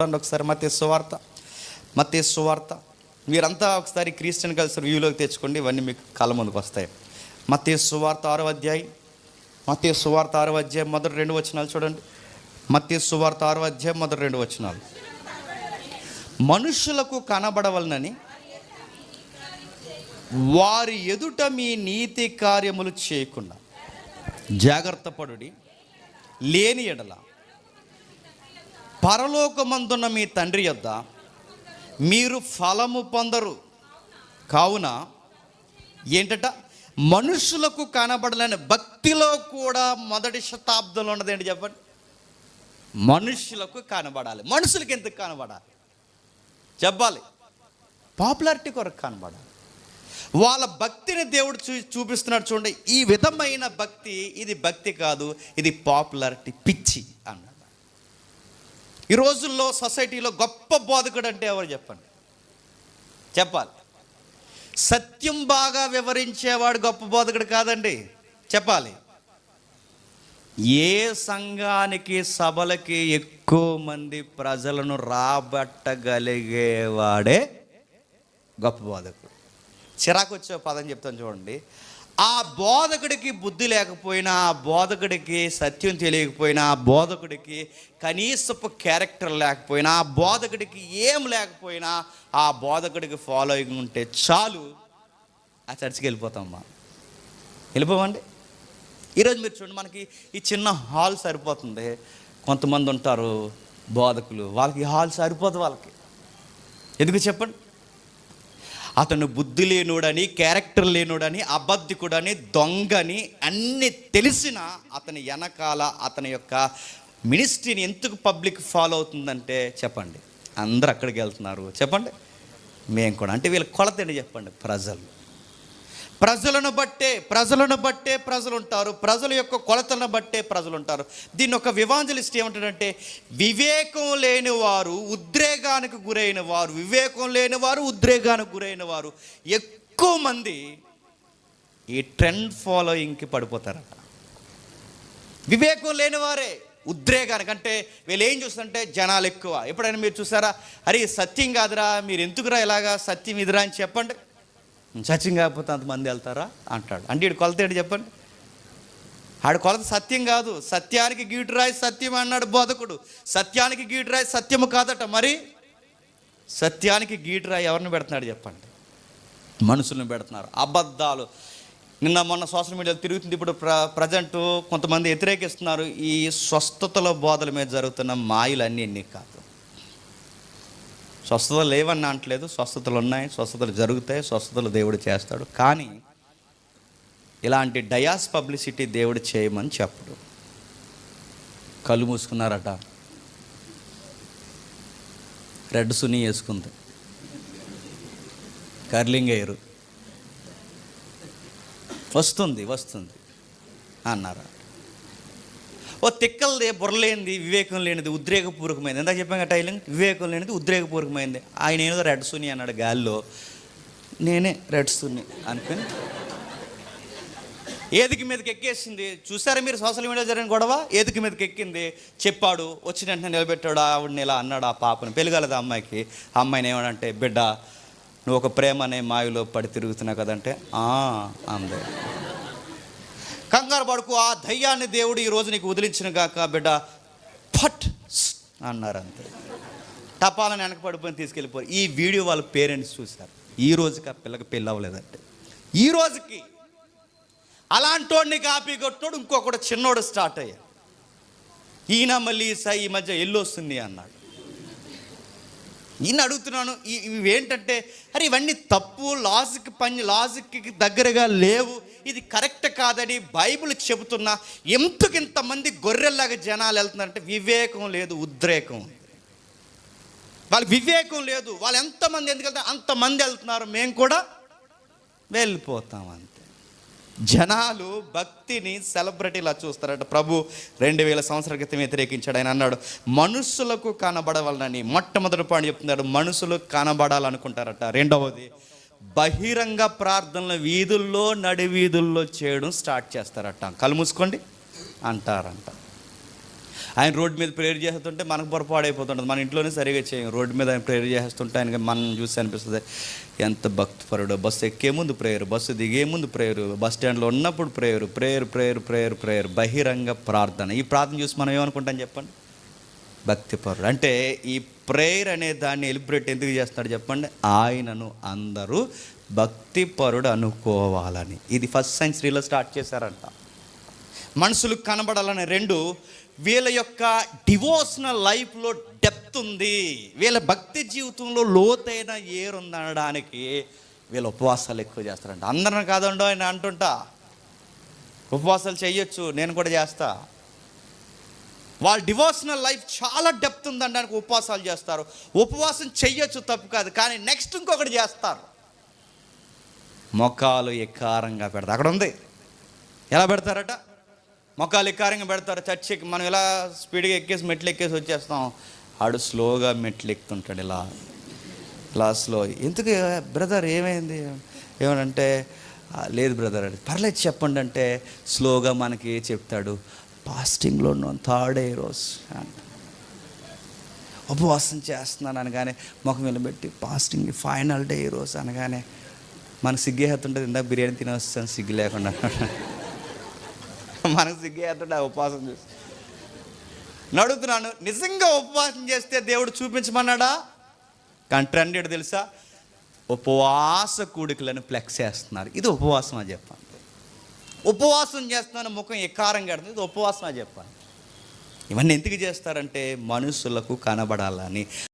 ఒకసారి మత్తయి సువార్త మీరంతా ఒకసారి క్రిస్టియన్ కల్చర్ వ్యూలోకి తెచ్చుకోండి, ఇవన్నీ మీకు కళ్ళ ముందుకు వస్తాయి. మత్తయి సువార్త 6వ అధ్యాయం, మొదటి 2 వచనాలు చూడండి. మత్తయి సువార్త 6వ అధ్యాయం మొదటి 2 వచనాలు. మనుషులకు కనబడవలనని వారి ఎదుట మీ నీతి కార్యములు చేయకుండా జాగ్రత్త పడుడి, లేని ఎడల పరలోకమందున్న మీ తండ్రి యొద్ద మీరు ఫలము పొందరు. కావున ఏంటట, మనుషులకు కనబడలేని భక్తిలో కూడా మొదటి శతాబ్దంలో ఉన్నది ఏంటి చెప్పండి? మనుషులకు కనబడాలి. మనుషులకి ఎందుకు కనబడాలి చెప్పాలి? పాపులారిటీ కొరకు కనబడాలి. వాళ్ళ భక్తిని దేవుడు చూపిస్తున్నాడు. చూడండి, ఈ విధమైన భక్తి ఇది భక్తి కాదు, ఇది పాపులారిటీ, పిచ్చి అన్నాడు. ఈ రోజుల్లో సొసైటీలో గొప్ప బోధకుడు అంటే ఎవరు చెప్పాలి? సత్యం బాగా వివరించేవాడు గొప్ప బోధకుడు కాదండి, చెప్పాలి. ఏ సంఘానికి సభలకి ఎక్కువ మంది ప్రజలను రాబట్టగలిగేవాడే గొప్ప బోధకుడు. చిరాకు వచ్చే పదం చెప్తాను చూడండి. ఆ బోధకుడికి బుద్ధి లేకపోయినా, ఆ బోధకుడికి సత్యం తెలియకపోయినా, ఆ బోధకుడికి కనీసపు క్యారెక్టర్ లేకపోయినా, ఆ బోధకుడికి ఏం లేకపోయినా, ఆ బోధకుడికి ఫాలోయింగ్ ఉంటే చాలు, ఆ చర్చికి వెళ్ళిపోతామమ్మా. వెళ్ళిపోమండి. ఈరోజు మీరు చూడండి, మనకి ఈ చిన్న హాల్ సరిపోతుంది. కొంతమంది ఉంటారు బోధకులు, వాళ్ళకి హాల్ సరిపోదు. వాళ్ళకి ఎందుకు చెప్పండి? అతను బుద్ధి లేనుడని, క్యారెక్టర్ లేనుడని, అబద్ధికుడని, దొంగని అన్నీ తెలిసిన అతని వెనకాల అతని యొక్క మినిస్ట్రీని ఎందుకు పబ్లిక్ ఫాలో అవుతుందంటే చెప్పండి, అందరూ అక్కడికి వెళ్తున్నారు. చెప్పండి, మేము కూడా. అంటే వీళ్ళ కొలత ఏంటి చెప్పండి? ప్రజలను బట్టే ప్రజలు ఉంటారు, ప్రజల యొక్క కొలతలను బట్టే ప్రజలు ఉంటారు. దీన్ని ఒక ఎవాంజలిస్ట్ ఏమంటాడంటే, వివేకం లేని వారు ఉద్రేగానికి గురైన వారు ఎక్కువ మంది ఈ ట్రెండ్ ఫాలోయింగ్కి పడిపోతారట. వివేకం లేని వారే ఉద్రేగానికి, అంటే వీళ్ళు ఏం చూస్తుంటే జనాలు ఎక్కువ. ఎప్పుడైనా మీరు చూసారా, అరే సత్యం కాదురా, మీరు ఎందుకురా ఇలాగా, సత్యం ఇదిరా అని చెప్పండి. సత్యం కాకపోతే అంతమంది వెళ్తారా అంటాడు. అంటే వీడు కొలత ఏంటి చెప్పండి? ఆడు కొలత సత్యం కాదు. సత్యానికి గీటురాయి సత్యం అన్నాడు బోధకుడు. సత్యానికి గీటురాయి సత్యము కాదట. మరి సత్యానికి గీటురాయి ఎవరిని పెడుతున్నాడు చెప్పండి? మనుషులను పెడుతున్నారు. అబద్ధాలు నిన్న మొన్న సోషల్ మీడియాలో తిరుగుతుంది. ఇప్పుడు ప్రజెంట్ కొంతమంది వ్యతిరేకిస్తున్నారు ఈ స్వస్థతల బోధల మీద జరుగుతున్న మాయలన్నీ. ఎన్ని కాదు, స్వస్థతలు లేవని అనట్లేదు, స్వస్థతలు ఉన్నాయి, స్వస్థతలు జరుగుతాయి, స్వస్థతలు దేవుడు చేస్తాడు. కానీ ఇలాంటి డయాస్ పబ్లిసిటీ దేవుడు చేయమని చెప్పడు. కళ్ళు మూసుకున్నారట, రెడ్ సునీ వేసుకుంది, కర్లింగ్ ఎయిర్ వస్తుంది అన్నారా? ఓ తిక్కలది, బుర్రలేనిది, వివేకం లేనిది, ఉద్రేకపూర్వకమైంది. ఎంత చెప్పాం కదా టైలింగ్, వివేకం లేనిది ఉద్రేకపూర్వకమైంది. ఆయన ఏదో రెడ్ సునీ అన్నాడు గాల్లో, నేనే రెడ్ సునీ అనుకుని ఏదికి మీదకి ఎక్కేసింది. చూసారా మీరు సోషల్ మీడియా జరిగిన గొడవ? ఏదికి మీదకి ఎక్కింది, చెప్పాడు, వచ్చిన వెంటనే నిలబెట్టాడు. ఆవిడని ఇలా అన్నాడు. ఆ పాపను పెళ్ళగలదు అమ్మాయికి. ఆ అమ్మాయిని ఏమనంటే, బిడ్డ నువ్వు ఒక ప్రేమ అనే మాయలో పడి తిరుగుతున్నావు కదంటే అందే. కంగారు పడుకు, ఆ దయ్యాన్ని దేవుడు ఈరోజు నీకు వదిలించిన గాక బిడ్డ ఫట్ అన్నారు. అంతే, టపాలని వెనక పడిపోయి తీసుకెళ్ళిపోయి. ఈ వీడియో వాళ్ళ పేరెంట్స్ చూశారు. ఈ రోజుకి ఆ పిల్లకి పెళ్ళి అవ్వలేదంటే, ఈ రోజుకి అలాంటోడిని కాపీ కొట్టినోడు ఇంకొకటి చిన్నోడు స్టార్ట్ అయ్యాడు. ఈయన మళ్ళీ ఈ మధ్య ఎల్లొస్తుంది అన్నాడు. ఈయన అడుగుతున్నాను, ఇవేంటంటే, అరే ఇవన్నీ తప్పు, లాజిక్కి దగ్గరగా లేవు, ఇది కరెక్ట్ కాదని బైబిల్ చెబుతున్నా ఎందుకు ఇంతమంది గొర్రెల్లాగా జనాలు వెళ్తున్నారంటే, వివేకం లేదు, ఉద్రేకం. వాళ్ళకి వివేకం లేదు. వాళ్ళు ఎంతమంది ఎందుకు వెళ్తారు? అంతమంది వెళ్తున్నారు, మేము కూడా వెళ్ళిపోతాం అంతే. జనాలు భక్తిని సెలబ్రిటీలా చూస్తారట. ప్రభు 2000 సంవత్సరాల క్రితం వ్యతిరేకించాడు. ఆయన అన్నాడు, మనుషులకు కనబడవాలని. మొట్టమొదటి పాయింట్ చెప్తున్నాడు, మనుషులు కనబడాలనుకుంటారట. రెండవది, బహిరంగ ప్రార్థనలు వీధుల్లో, నడి వీధుల్లో చేయడం స్టార్ట్ చేస్తారట. కళ్ళు మూసుకోండి అంటారంట. ఆయన రోడ్డు మీద ప్రేయర్ చేస్తుంటే మనకు పొరపాడైపోతుంటుంది. మన ఇంట్లోనే సరిగా చేయం, రోడ్డు మీద ఆయన ప్రేయర్ చేస్తుంటే ఆయన మనం చూసి అనిపిస్తుంది ఎంత భక్తిపరుడో. బస్సు ఎక్కే ముందు ప్రేయర్, బస్సు దిగే ముందు ప్రేయరు, బస్ స్టాండ్లో ఉన్నప్పుడు ప్రేయరు, ప్రేయర్, బహిరంగ ప్రార్థన. ఈ ప్రార్థన చూసి మనం ఏమనుకుంటాం చెప్పండి? భక్తిపరుడు. అంటే ఈ ప్రేయర్ అనే దాన్ని ఎలిబ్రేట్ ఎందుకు చేస్తున్నాడు చెప్పండి? ఆయనను అందరూ భక్తిపరుడు అనుకోవాలని. ఇది ఫస్ట్ సెంచరీలో స్టార్ట్ చేశారంట. మనుషులకు కనబడాలని. 2, వీళ్ళ యొక్క డివోషనల్ లైఫ్లో డెప్త్ ఉంది, వీళ్ళ భక్తి జీవితంలో లోతైన ఏరుందనడానికి వీళ్ళు ఉపవాసాలు ఎక్కువ చేస్తారంట. అందరిని కాదండో ఆయన అంటుంటా, ఉపవాసాలు చెయ్యొచ్చు, నేను కూడా చేస్తా. వాళ్ళ డివోషనల్ లైఫ్ చాలా డెప్త్ ఉందనడానికి ఉపవాసాలు చేస్తారు. ఉపవాసం చెయ్యొచ్చు, తప్పు కాదు, కానీ నెక్స్ట్ ఇంకొకటి చేస్తారు. మొఖాలు ఎకారంగా పెడతారు. అక్కడ ఉంది, ఎలా పెడతారట? మొఖాలు ఎకారంగా పెడతారు. చర్చికి మనం ఇలా స్పీడ్గా ఎక్కేసి మెట్లు ఎక్కేసి వచ్చేస్తాం, ఆడు స్లోగా మెట్లు ఎక్కుతుంటాడు, ఇలా స్లో. ఎందుకు బ్రదర్ ఏమైంది? ఏమనంటే లేదు బ్రదర్ అని. పర్లేదు చెప్పండి అంటే స్లోగా మనకి చెప్తాడు, ఫాస్టింగ్లో ఉన్నాను, 3rd డే రోజు, ఉపవాసం చేస్తున్నాను అనగానే ముఖం నిలబెట్టి ఫాస్టింగ్ ఫైనల్ డే ఈరోజు అనగానే మనకు సిగ్గేస్తుంటుంది. ఇందాక బిర్యానీ తిని వస్తాను సిగ్గు లేకుండా, మనకు సిగ్గేస్తుంటే ఉపవాసం చూసి. అడుగుతున్నాను, నిజంగా ఉపవాసం చేస్తే దేవుడు చూపించమన్నాడా? కానీ ట్రెండ్ ఏంటో తెలుసా? ఉపవాస కూడికలను ఫ్లెక్స్ చేస్తున్నారు. ఇది ఉపవాసం అని చెప్పండి. ఉపవాసం చేస్తున్నాను, ముఖం ఎకారంగా ఆడుతుంది, ఇది ఉపవాసం అని చెప్పండి. ఇవన్నీ ఎందుకు చేస్తారంటే మనుషులకు కనబడాలని.